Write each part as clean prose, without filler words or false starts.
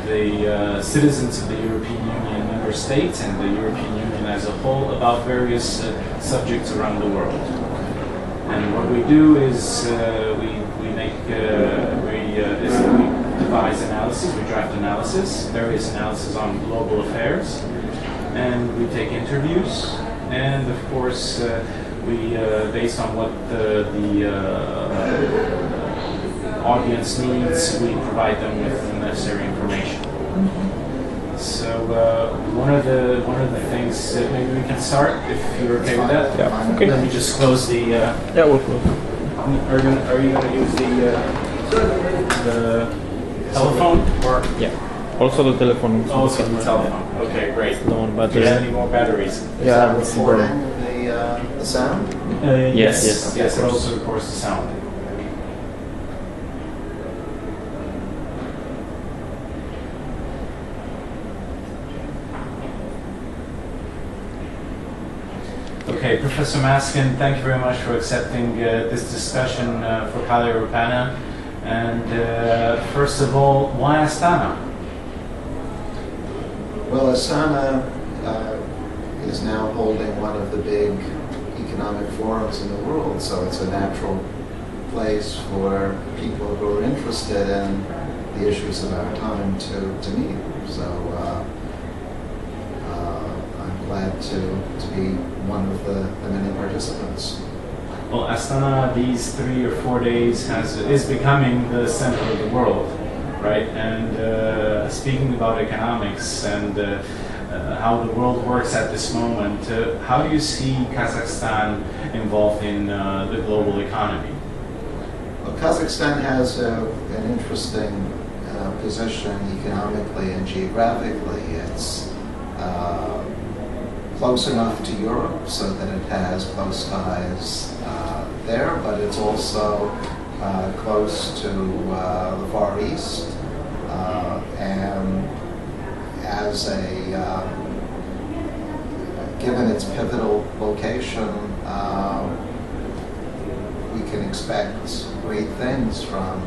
the citizens of the European Union member states and the European Union as a whole about various subjects around the world. And what we do is we devise analysis, we draft analysis, various analysis on global affairs, and we take interviews, and of course we, based on what the audience needs, we provide them with the necessary information. So one of the things, maybe we can start if you're okay with that. Yeah. Okay. Let me just close the. Yeah, we'll close. Are you going to use the telephone or? Yeah. Also the telephone. Also the telephone. Okay, great. No Do batteries. you have any more batteries? Yeah, Is that recording the sound? Yes. Yes. It also records the sound. Okay, Professor Maskin, thank you very much for accepting this discussion for CaleaEuropeana. And first of all, why Astana? Well, Astana is now holding one of the big economic forums in the world, so it's a natural place for people who are interested in the issues of our time to meet. So I'm glad to be one of the many participants. Well, Astana, these 3 or 4 days, is becoming the center of the world, right? And speaking about economics and how the world works at this moment, how do you see Kazakhstan involved in the global economy? Well, Kazakhstan has an interesting position economically and geographically. It's close enough to Europe so that it has close ties there, but it's also close to the Far East, and as given its pivotal location, we can expect great things from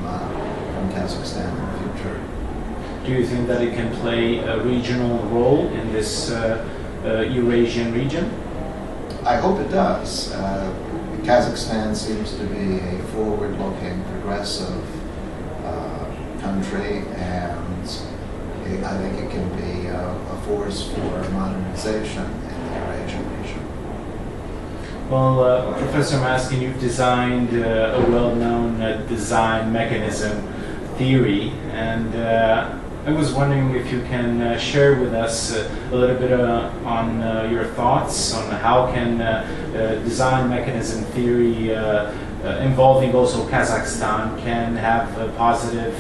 Kazakhstan in the future. Do you think that it can play a regional role in this Eurasian region? I hope it does. Kazakhstan seems to be a forward-looking, progressive country, and I think it can be a force for modernization in the Eurasian region. Well, Professor Maskin, you've designed a well-known design mechanism theory, and I was wondering if you can share with us a little bit on your thoughts on how can design mechanism theory involving also Kazakhstan can have a positive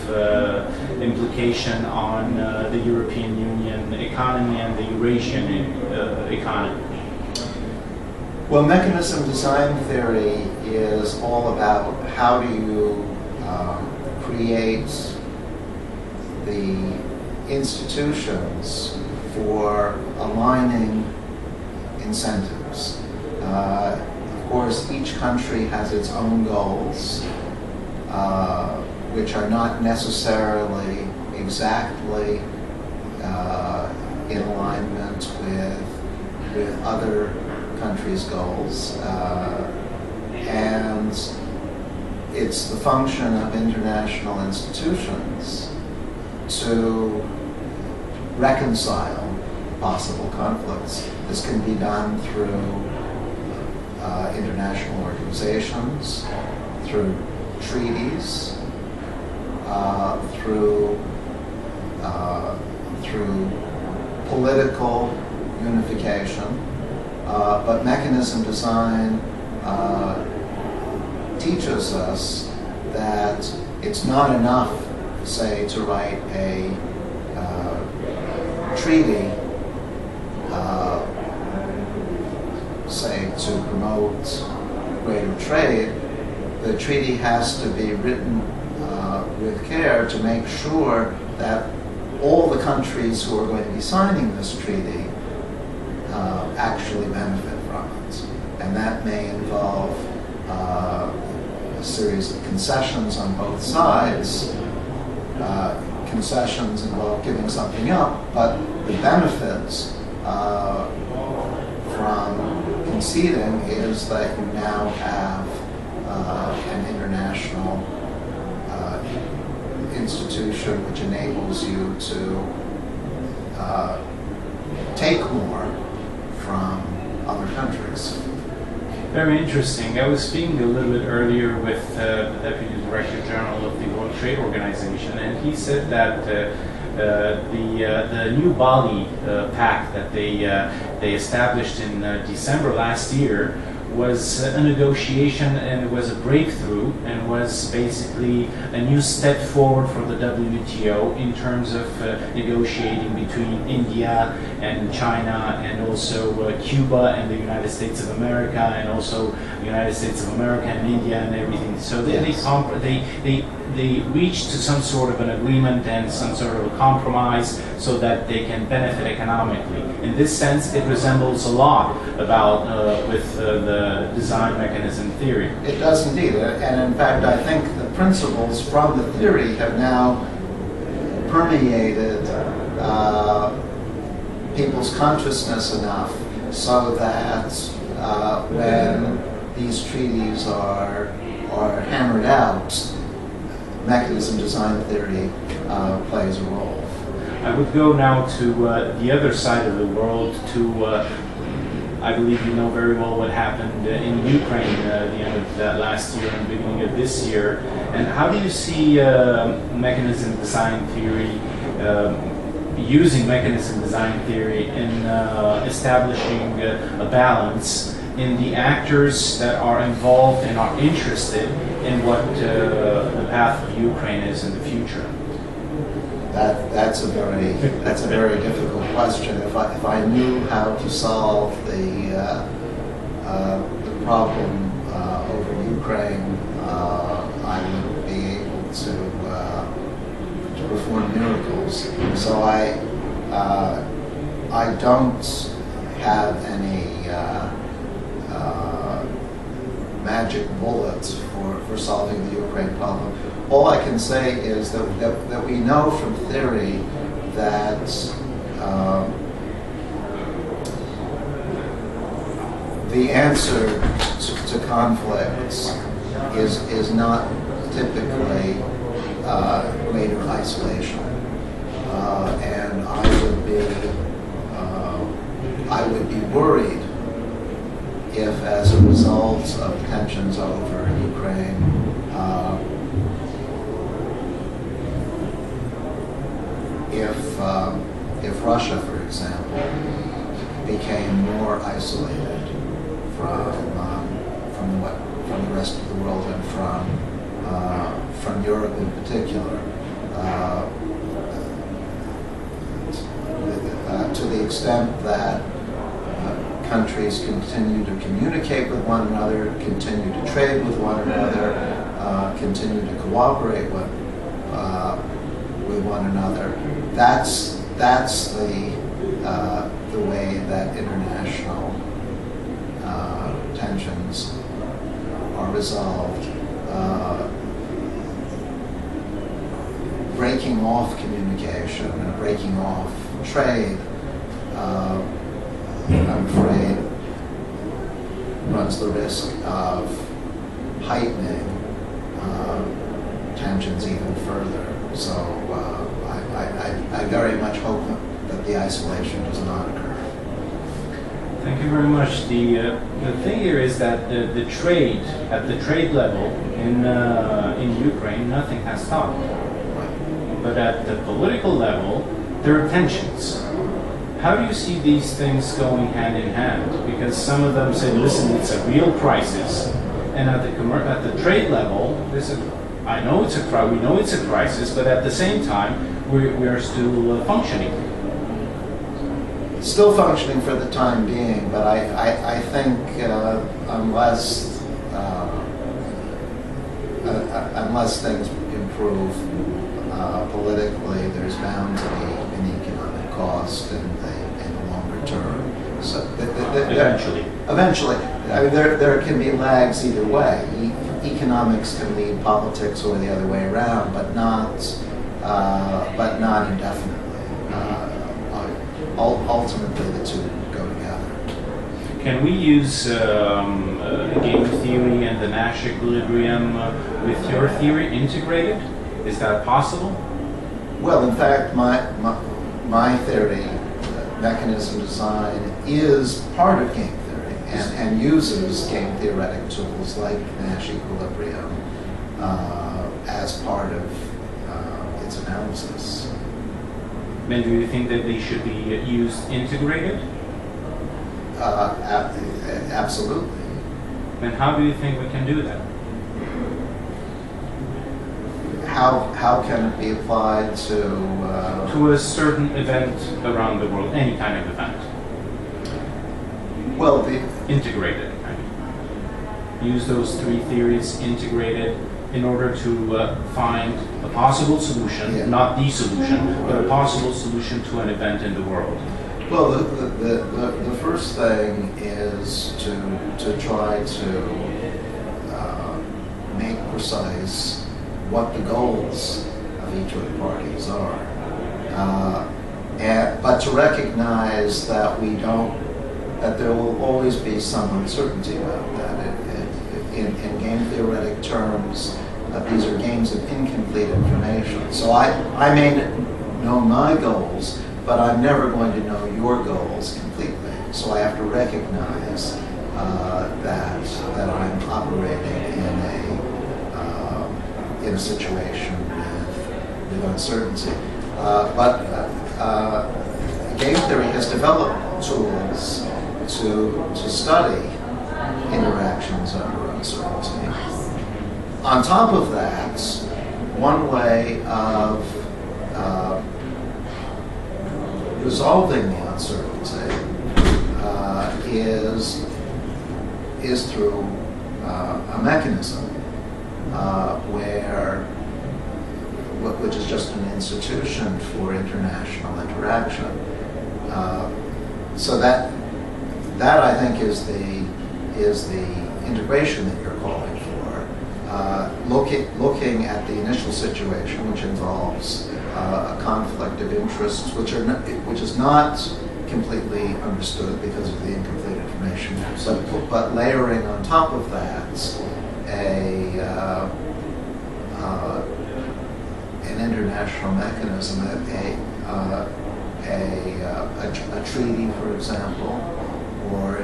implication on the European Union economy and the Eurasian economy. Well, mechanism design theory is all about how do you create the institutions for aligning incentives. Of course, each country has its own goals, which are not necessarily exactly in alignment with other countries' goals, and it's the function of international institutions to reconcile possible conflicts. This can be done through international organizations, through treaties, through political unification. But mechanism design teaches us that it's not enough, say, to write a treaty, say, to promote greater trade. The treaty has to be written with care to make sure that all the countries who are going to be signing this treaty actually benefit from it. And that may involve a series of concessions on both sides, concessions involve giving something up, but the benefits from conceding is that you now have an international institution which enables you to take more from other countries. Very interesting. I was speaking a little bit earlier with the Deputy Director General of the World Trade Organization, and he said that the new Bali Pact that they established in December last year was a negotiation, and it was a breakthrough, and was basically a new step forward for the WTO in terms of negotiating between India and China, and also Cuba and the United States of America, and also the United States of America and India and everything. So they reached to some sort of an agreement and some sort of a compromise so that they can benefit economically. In this sense, it resembles a lot about with the design mechanism theory. It does indeed, and in fact, I think the principles from the theory have now permeated people's consciousness enough so that when these treaties are hammered out, mechanism design theory plays a role. I would go now to the other side of the world, to I believe you know very well what happened in Ukraine at the end of that last year and beginning of this year. And how do you see mechanism design theory, using mechanism design theory in establishing a balance in the actors that are involved and are interested in what the path of Ukraine is in the future? That's a very difficult question. If I knew how to solve the problem over Ukraine, I would be able to perform miracles. So I don't have any magic bullet for solving the Ukraine problem. All I can say is that we know from theory that the answer to conflicts is not typically greater isolation, and I would be worried if, as a result of tensions over Ukraine, if Russia, for example, became more isolated from the rest of the world and from Europe in particular, to the extent that countries continue to communicate with one another, continue to trade with one another, continue to cooperate with one another. That's the way that international tensions are resolved. Breaking off communication and breaking off trade, I'm afraid, runs the risk of heightening tensions even further. So I very much hope that the isolation does not occur. Thank you very much. The thing here is that the trade, at the trade level in Ukraine, nothing has stopped. But at the political level, there are tensions. How do you see these things going hand in hand? Because some of them say, listen, it's a real crisis. And at the trade level, we know it's a crisis, but at the same time, we are still functioning. Still functioning for the time being, but I think unless things improve politically, there's bound to be an economic cost in the longer term. So eventually, I mean, there can be lags either way. Economics can lead politics or the other way around, but not but not indefinitely. Ultimately, the two go together. Can we use game theory and the Nash equilibrium with your theory integrated? Is that possible? Well, in fact, my theory, mechanism design, is part of game theory and uses game theoretic tools like Nash equilibrium as part of its analysis. Then do you think that they should be used integrated? Absolutely. Then how do you think we can do that? How can it be applied To a certain event around the world, any kind of event? Well, Integrated, I mean. Use those three theories integrated in order to find a possible solution, Yeah. not the solution, but a possible solution to an event in the world. well, the first thing is to try to make precise what the goals of each of the parties are, but to recognize that that there will always be some uncertainty about that. In game theoretic terms, these are games of incomplete information. So I may know my goals, but I'm never going to know your goals completely. So I have to recognize that I'm operating in a situation with uncertainty. But game theory has developed tools to study interactions under uncertainty. On top of that, one way of resolving the uncertainty is through a mechanism which is just an institution for international interaction. So that I think is the integration that you're calling for. Looking at the initial situation, which involves a conflict of interests, which is not completely understood because of the incomplete information, but layering on top of that an international mechanism, a treaty, for example, or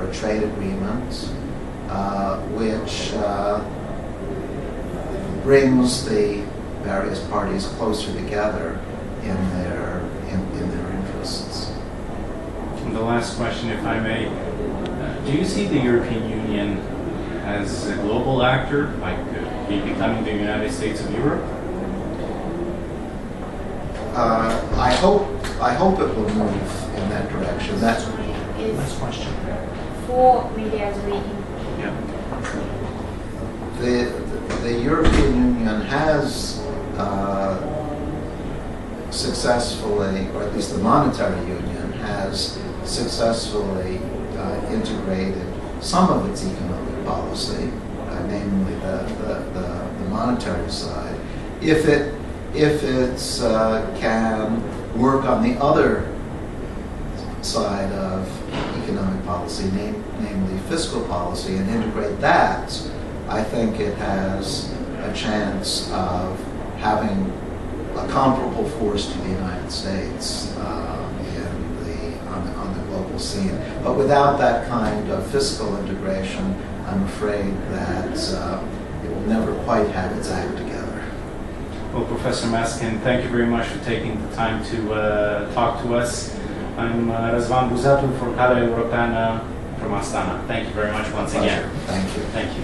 a trade agreement, which brings the various parties closer together in their interests. And the last question, if I may, do you see the European Union as a global actor, like becoming the United States of Europe? I hope it will move in that direction. That's Last question. For mediately. Yeah. the European Union has successfully, or at least the monetary union has successfully integrated some of its economic policy, namely the monetary side. If it can work on the other side of economic policy, namely fiscal policy, and integrate that, I think it has a chance of having a comparable force to the United States on the global scene. But without that kind of fiscal integration, I'm afraid that it will never quite have its act together. Well, Professor Maskin, thank you very much for taking the time to talk to us. I'm Razvan Buzatu for CaleaEuropeana from Astana. Thank you very much once again. Thank you. Thank you.